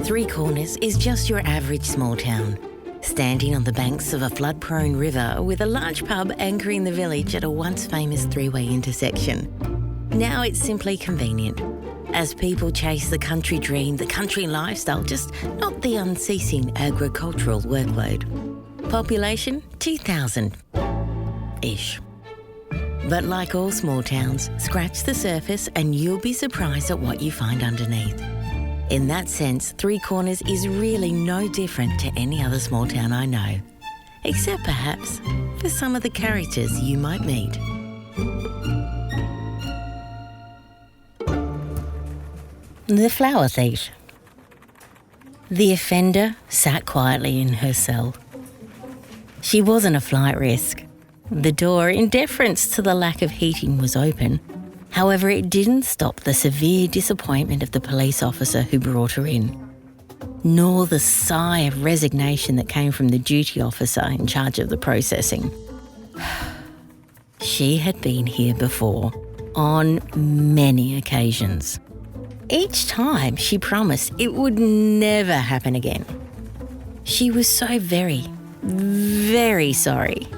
Three Corners is just your average small town, standing on the banks of a flood-prone river with a large pub anchoring the village at a once famous three-way intersection. Now it's simply convenient, as people chase the country dream, the country lifestyle, just not the unceasing agricultural workload. Population 2,000-ish. But like all small towns, scratch the surface and you'll be surprised at what you find underneath. In that sense, Three Corners is really no different to any other small town I know, except perhaps for some of the characters you might meet. The flower thief. The offender sat quietly in her cell. She wasn't a flight risk. The door, in deference to the lack of heating, was open. However, it didn't stop the severe disappointment of the police officer who brought her in, nor the sigh of resignation that came from the duty officer in charge of the processing. She had been here before, on many occasions. Each time she promised it would never happen again. She was so very, very sorry.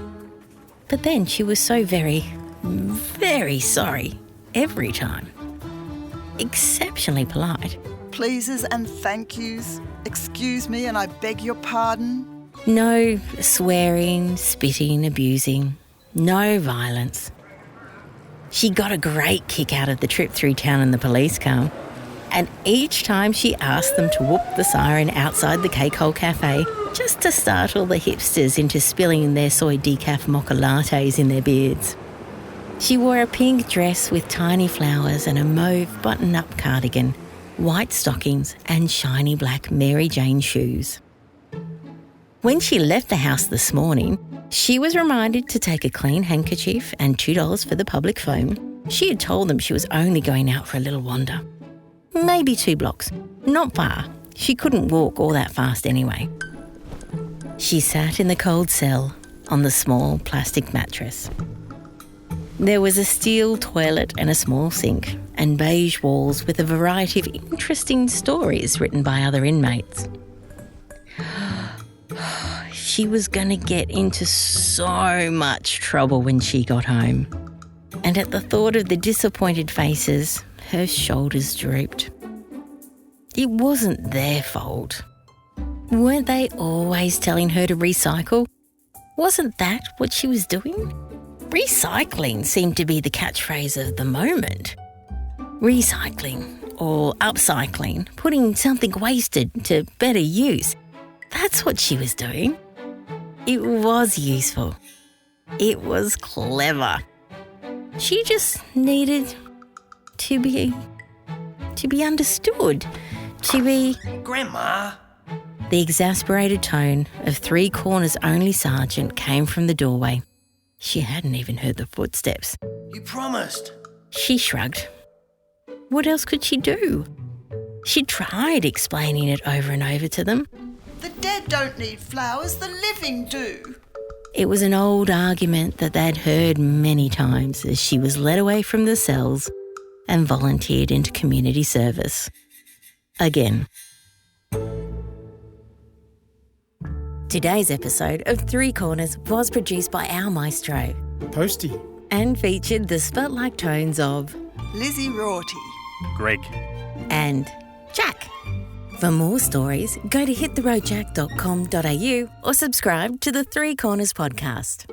But then she was so very, very sorry every time. Exceptionally polite. Pleases and thank yous. Excuse me and I beg your pardon. No swearing, spitting, abusing. No violence. She got a great kick out of the trip through town in the police car. And each time she asked them to whoop the siren outside the Cake Hole Cafe just to startle the hipsters into spilling their soy decaf mocha lattes in their beards. She wore a pink dress with tiny flowers and a mauve button-up cardigan, white stockings and shiny black Mary Jane shoes. When she left the house this morning, she was reminded to take a clean handkerchief and $2 for the public phone. She had told them she was only going out for a little wander. Maybe 2 blocks. Not far. She couldn't walk all that fast anyway. She sat in the cold cell on the small plastic mattress. There was a steel toilet and a small sink and beige walls with a variety of interesting stories written by other inmates. She was going to get into so much trouble when she got home. And at the thought of the disappointed faces, her shoulders drooped. It wasn't their fault. Weren't they always telling her to recycle? Wasn't that what she was doing? Recycling seemed to be the catchphrase of the moment. Recycling or upcycling, putting something wasted to better use. That's what she was doing. It was useful. It was clever. She just needed to be understood, to be... Grandma! The exasperated tone of Three Corners' only sergeant came from the doorway. She hadn't even heard the footsteps. You promised. She shrugged. What else could she do? She tried explaining it over and over to them. The dead don't need flowers, the living do. It was an old argument that they'd heard many times as she was led away from the cells and volunteered into community service. Again. Today's episode of Three Corners was produced by our maestro, Postie, and featured the spot-like tones of Lizzie Rorty, Greg, and Jacq. For more stories, go to hittheroadjacq.com.au or subscribe to the Three Corners podcast.